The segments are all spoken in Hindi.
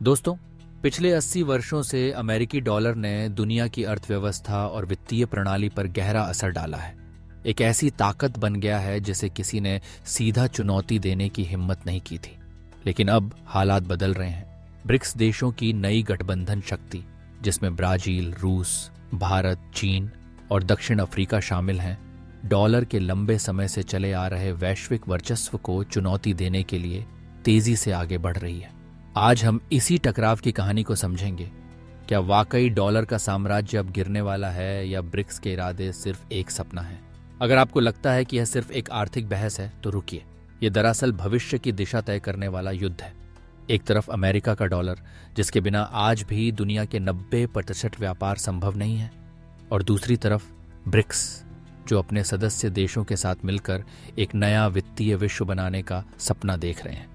दोस्तों, पिछले 80 वर्षों से अमेरिकी डॉलर ने दुनिया की अर्थव्यवस्था और वित्तीय प्रणाली पर गहरा असर डाला है। एक ऐसी ताकत बन गया है जिसे किसी ने सीधा चुनौती देने की हिम्मत नहीं की थी। लेकिन अब हालात बदल रहे हैं। ब्रिक्स देशों की नई गठबंधन शक्ति, जिसमें ब्राजील, रूस, भारत, चीन और दक्षिण अफ्रीका शामिल हैं, डॉलर के लंबे समय से चले आ रहे वैश्विक वर्चस्व को चुनौती देने के लिए तेजी से आगे बढ़ रही है। आज हम इसी टकराव की कहानी को समझेंगे। क्या वाकई डॉलर का साम्राज्य अब गिरने वाला है या ब्रिक्स के इरादे सिर्फ एक सपना है? अगर आपको लगता है कि यह सिर्फ एक आर्थिक बहस है तो रुकिए। यह दरअसल भविष्य की दिशा तय करने वाला युद्ध है। एक तरफ अमेरिका का डॉलर, जिसके बिना आज भी दुनिया के 90% व्यापार संभव नहीं है, और दूसरी तरफ ब्रिक्स, जो अपने सदस्य देशों के साथ मिलकर एक नया वित्तीय विश्व बनाने का सपना देख रहे हैं।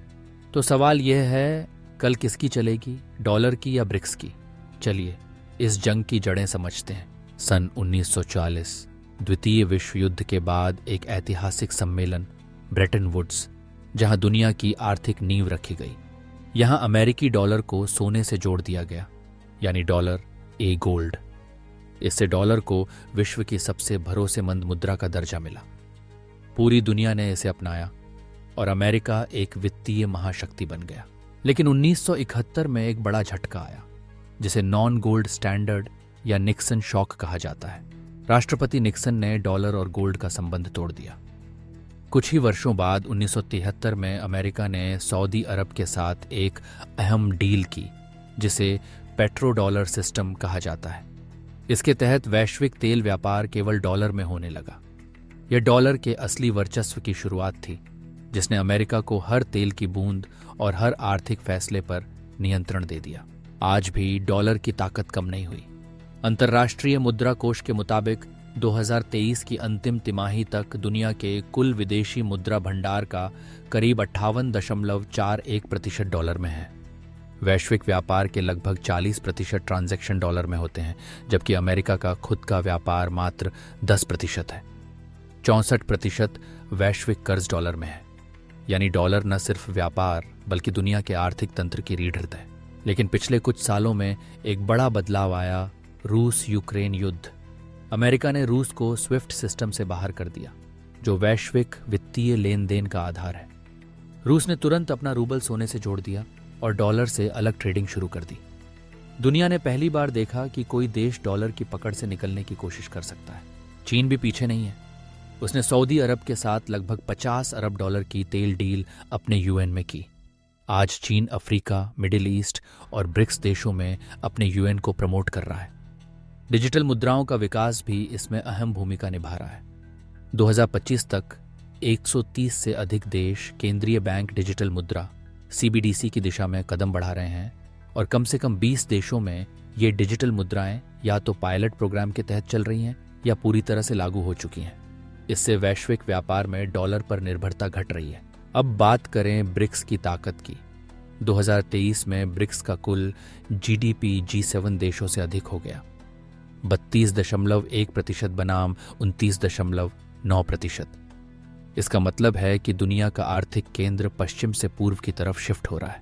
तो सवाल यह है, कल किसकी चलेगी, डॉलर की या ब्रिक्स की? चलिए इस जंग की जड़ें समझते हैं। सन 1940, द्वितीय विश्व युद्ध के बाद एक ऐतिहासिक सम्मेलन ब्रेटन वुड्स, जहां दुनिया की आर्थिक नींव रखी गई। यहां अमेरिकी डॉलर को सोने से जोड़ दिया गया, यानी डॉलर ए गोल्ड। इससे डॉलर को विश्व की सबसे भरोसेमंद मुद्रा का दर्जा मिला। पूरी दुनिया ने इसे अपनाया और अमेरिका एक वित्तीय महाशक्ति बन गया। लेकिन 1971 में एक बड़ा झटका आया, जिसे नॉन गोल्ड स्टैंडर्ड या निक्सन शॉक कहा जाता है। राष्ट्रपति निक्सन ने डॉलर और गोल्ड का संबंध तोड़ दिया। कुछ ही वर्षों बाद 1973 में अमेरिका ने सऊदी अरब के साथ एक अहम डील की, जिसे पेट्रो डॉलर सिस्टम कहा जाता है। इसके तहत वैश्विक तेल व्यापार केवल डॉलर में होने लगा। यह डॉलर के असली वर्चस्व की शुरुआत थी, जिसने अमेरिका को हर तेल की बूंद और हर आर्थिक फैसले पर नियंत्रण दे दिया। आज भी डॉलर की ताकत कम नहीं हुई। अंतर्राष्ट्रीय मुद्रा कोष के मुताबिक 2023 की अंतिम तिमाही तक दुनिया के कुल विदेशी मुद्रा भंडार का करीब 58.41% डॉलर में है। वैश्विक व्यापार के लगभग 40% ट्रांजैक्शन डॉलर में होते हैं, जबकि अमेरिका का खुद का व्यापार मात्र 10% है। 64% वैश्विक कर्ज डॉलर में है, यानी डॉलर न सिर्फ व्यापार बल्कि दुनिया के आर्थिक तंत्र की रीढ़ है। लेकिन पिछले कुछ सालों में एक बड़ा बदलाव आया, रूस यूक्रेन युद्ध। अमेरिका ने रूस को स्विफ्ट सिस्टम से बाहर कर दिया, जो वैश्विक वित्तीय लेन देन का आधार है। रूस ने तुरंत अपना रूबल सोने से जोड़ दिया और डॉलर से अलग ट्रेडिंग शुरू कर दी। दुनिया ने पहली बार देखा कि कोई देश डॉलर की पकड़ से निकलने की कोशिश कर सकता है। चीन भी पीछे नहीं है। उसने सऊदी अरब के साथ लगभग 50 अरब डॉलर की तेल डील अपने यूएन में की। आज चीन अफ्रीका, मिडिल ईस्ट और ब्रिक्स देशों में अपने यूएन को प्रमोट कर रहा है। डिजिटल मुद्राओं का विकास भी इसमें अहम भूमिका निभा रहा है। 2025 तक 130 से अधिक देश केंद्रीय बैंक डिजिटल मुद्रा सीबीडीसी की दिशा में कदम बढ़ा रहे हैं, और कम से कम 20 देशों में ये डिजिटल मुद्राएं या तो पायलट प्रोग्राम के तहत चल रही हैं या पूरी तरह से लागू हो चुकी हैं। इससे वैश्विक व्यापार में डॉलर पर निर्भरता घट रही है। अब बात करें ब्रिक्स की ताकत की। 2023 में ब्रिक्स का कुल जीडीपी G7 देशों से अधिक हो गया, 32.1% बनाम 29.9%। इसका मतलब है कि दुनिया का आर्थिक केंद्र पश्चिम से पूर्व की तरफ शिफ्ट हो रहा है।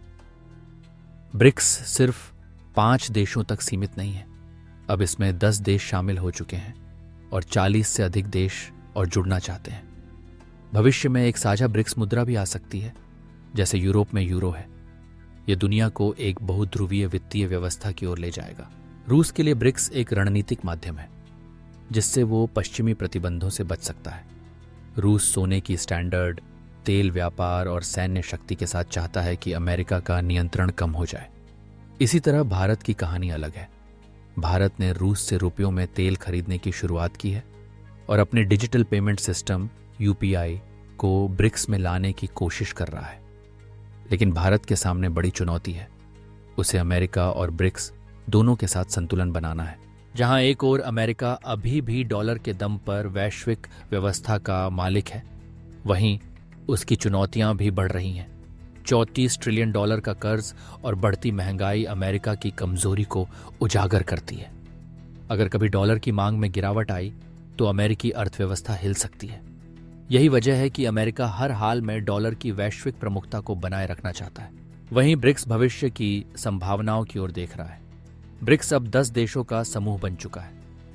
ब्रिक्स सिर्फ 5 देशों तक सीमित नहीं है। अब इसमें 10 देश शामिल हो चुके हैं और 40 से अधिक देश और जुड़ना चाहते हैं। भविष्य में एक साझा ब्रिक्स मुद्रा भी आ सकती है, जैसे यूरोप में यूरो है। यह दुनिया को एक बहुध्रुवीय वित्तीय व्यवस्था की ओर ले जाएगा। रूस के लिए ब्रिक्स एक रणनीतिक माध्यम है, जिससे वो पश्चिमी प्रतिबंधों से बच सकता है। रूस सोने की स्टैंडर्ड, तेल व्यापार और सैन्य शक्ति के साथ चाहता है कि अमेरिका का नियंत्रण कम हो जाए। इसी तरह भारत की कहानी अलग है। भारत ने रूस से रुपयों में तेल खरीदने की शुरुआत की है और अपने डिजिटल पेमेंट सिस्टम यूपीआई को ब्रिक्स में लाने की कोशिश कर रहा है। लेकिन भारत के सामने बड़ी चुनौती है। उसे अमेरिका और ब्रिक्स दोनों के साथ संतुलन बनाना है। जहां एक ओर अमेरिका अभी भी डॉलर के दम पर वैश्विक व्यवस्था का मालिक है, वहीं उसकी चुनौतियां भी बढ़ रही हैं। 34 ट्रिलियन डॉलर का कर्ज और बढ़ती महंगाई अमेरिका की कमजोरी को उजागर करती है। अगर कभी डॉलर की मांग में गिरावट आई तो अमेरिकी अर्थव्यवस्था हिल सकती है। यही वजह है कि अमेरिका हर हाल में डॉलर की वैश्विक प्रमुखता को बनाए रखना चाहता है। वहीं ब्रिक्स भविष्य की संभावनाओं की ओर देख रहा है। ब्रिक्स अब 10 देशों का समूह बन चुका है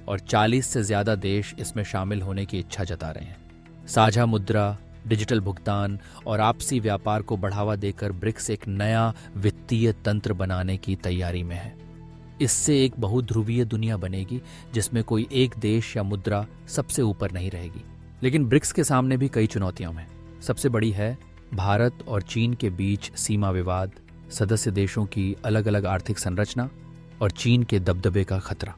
और 40 से ज्यादा देश इसमें शामिल होने की इच्छा जता रहे हैं। साझा मुद्रा, डिजिटल भुगतान और आपसी व्यापार को बढ़ावा देकर ब्रिक्स एक नया वित्तीय तंत्र बनाने की तैयारी में है। इससे एक बहुध्रुवीय दुनिया बनेगी जिसमें कोई एक देश या मुद्रा सबसे ऊपर नहीं रहेगी। लेकिन ब्रिक्स के सामने भी कई चुनौतियां हैं। सबसे बड़ी है भारत और चीन के बीच सीमा विवाद, सदस्य देशों की अलग अलग आर्थिक संरचना और चीन के दबदबे का खतरा।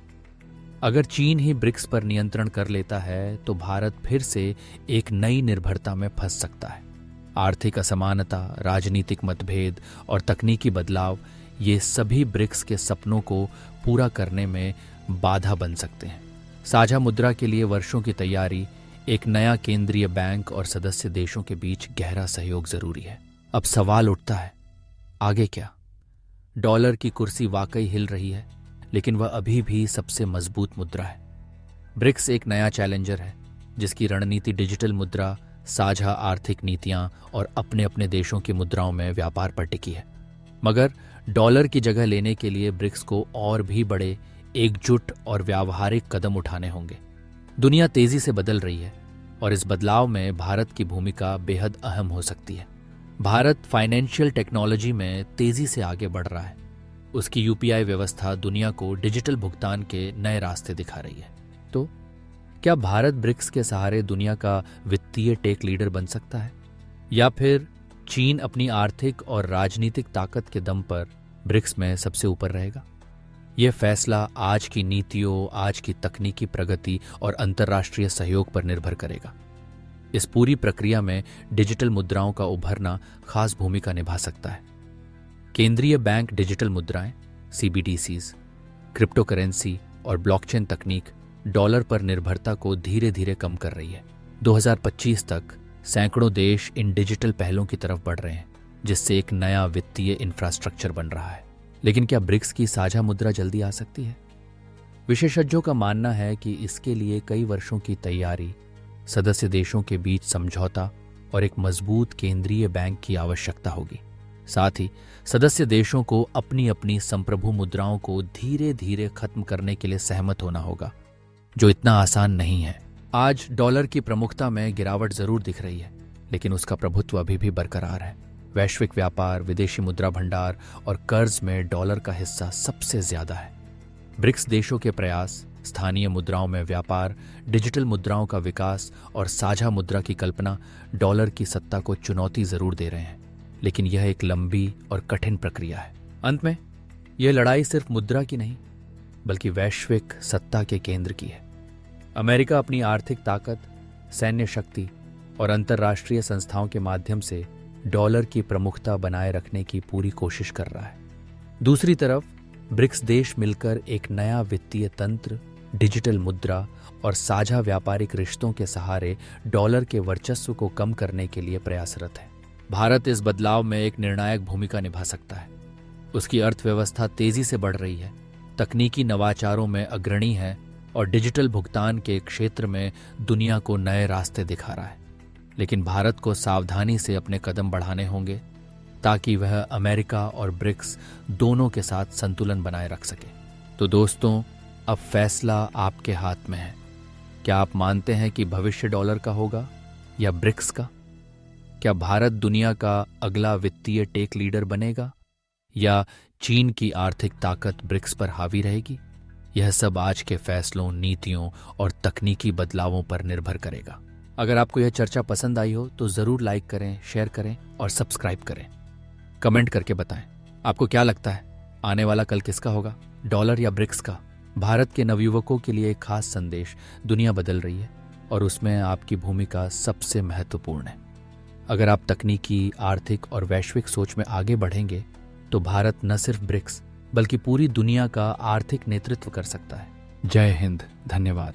अगर चीन ही ब्रिक्स पर नियंत्रण कर लेता है तो भारत फिर से एक नई निर्भरता में फंस सकता है। आर्थिक असमानता, राजनीतिक मतभेद और तकनीकी बदलाव, ये सभी ब्रिक्स के सपनों को पूरा करने में बाधा बन सकते हैं। साझा मुद्रा के लिए वर्षों की तैयारी, एक नया केंद्रीय बैंक और सदस्य देशों के बीच गहरा सहयोग जरूरी है। अब सवाल उठता है, आगे क्या? डॉलर की कुर्सी वाकई हिल रही है, लेकिन वह अभी भी सबसे मजबूत मुद्रा है। ब्रिक्स एक नया चैलेंजर है जिसकी रणनीति डिजिटल मुद्रा, साझा आर्थिक नीतियां और अपने अपने देशों की मुद्राओं में व्यापार पर टिकी है। मगर डॉलर की जगह लेने के लिए ब्रिक्स को और भी बड़े, एकजुट और व्यावहारिक कदम उठाने होंगे। दुनिया तेजी से बदल रही है और इस बदलाव में भारत की भूमिका बेहद अहम हो सकती है। भारत फाइनेंशियल टेक्नोलॉजी में तेजी से आगे बढ़ रहा है। उसकी यूपीआई व्यवस्था दुनिया को डिजिटल भुगतान के नए रास्ते दिखा रही है। तो क्या भारत ब्रिक्स के सहारे दुनिया का वित्तीय टेक लीडर बन सकता है, या फिर चीन अपनी आर्थिक और राजनीतिक ताकत के दम पर ब्रिक्स में सबसे ऊपर रहेगा? यह फैसला आज की नीतियों, आज की तकनीकी प्रगति और अंतर्राष्ट्रीय सहयोग पर निर्भर करेगा। इस पूरी प्रक्रिया में डिजिटल मुद्राओं का उभरना खास भूमिका निभा सकता है। केंद्रीय बैंक डिजिटल मुद्राएं, CBDCs, क्रिप्टो करेंसी और ब्लॉकचेन तकनीक डॉलर पर निर्भरता को धीरे धीरे कम कर रही है। 2025 तक सैकड़ों देश इन डिजिटल पहलों की तरफ बढ़ रहे हैं, जिससे एक नया वित्तीय इंफ्रास्ट्रक्चर बन रहा है। लेकिन क्या ब्रिक्स की साझा मुद्रा जल्दी आ सकती है? विशेषज्ञों का मानना है कि इसके लिए कई वर्षों की तैयारी, सदस्य देशों के बीच समझौता और एक मजबूत केंद्रीय बैंक की आवश्यकता होगी। साथ ही सदस्य देशों को अपनी अपनी संप्रभु मुद्राओं को धीरे धीरे खत्म करने के लिए सहमत होना होगा, जो इतना आसान नहीं है। आज डॉलर की प्रमुखता में गिरावट जरूर दिख रही है, लेकिन उसका प्रभुत्व अभी भी बरकरार है। वैश्विक व्यापार, विदेशी मुद्रा भंडार और कर्ज में डॉलर का हिस्सा सबसे ज्यादा है। ब्रिक्स देशों के प्रयास स्थानीय मुद्राओं में व्यापार, डिजिटल मुद्राओं का विकास और साझा मुद्रा की कल्पना डॉलर की सत्ता को चुनौती जरूर दे रहे हैं, लेकिन यह एक लंबी और कठिन प्रक्रिया है। अंत में यह लड़ाई सिर्फ मुद्रा की नहीं, बल्कि वैश्विक सत्ता के केंद्र की है। अमेरिका अपनी आर्थिक ताकत, सैन्य शक्ति और अंतर्राष्ट्रीय संस्थाओं के माध्यम से डॉलर की प्रमुखता बनाए रखने की पूरी कोशिश कर रहा है। दूसरी तरफ ब्रिक्स देश मिलकर एक नया वित्तीय तंत्र, डिजिटल मुद्रा और साझा व्यापारिक रिश्तों के सहारे डॉलर के वर्चस्व को कम करने के लिए प्रयासरत है। भारत इस बदलाव में एक निर्णायक भूमिका निभा सकता है। उसकी अर्थव्यवस्था तेजी से बढ़ रही है, तकनीकी नवाचारों में अग्रणी है और डिजिटल भुगतान के क्षेत्र में दुनिया को नए रास्ते दिखा रहा है। लेकिन भारत को सावधानी से अपने कदम बढ़ाने होंगे ताकि वह अमेरिका और ब्रिक्स दोनों के साथ संतुलन बनाए रख सके। तो दोस्तों, अब फैसला आपके हाथ में है। क्या आप मानते हैं कि भविष्य डॉलर का होगा या ब्रिक्स का? क्या भारत दुनिया का अगला वित्तीय टेक लीडर बनेगा या चीन की आर्थिक ताकत ब्रिक्स पर हावी रहेगी? यह सब आज के फैसलों, नीतियों और तकनीकी बदलावों पर निर्भर करेगा। अगर आपको यह चर्चा पसंद आई हो तो जरूर लाइक करें, शेयर करें और सब्सक्राइब करें। कमेंट करके बताएं आपको क्या लगता है, आने वाला कल किसका होगा, डॉलर या ब्रिक्स का? भारत के नवयुवकों के लिए एक खास संदेश, दुनिया बदल रही है और उसमें आपकी भूमिका सबसे महत्वपूर्ण है। अगर आप तकनीकी, आर्थिक और वैश्विक सोच में आगे बढ़ेंगे तो भारत न सिर्फ ब्रिक्स बल्कि पूरी दुनिया का आर्थिक नेतृत्व कर सकता है। जय हिंद, धन्यवाद।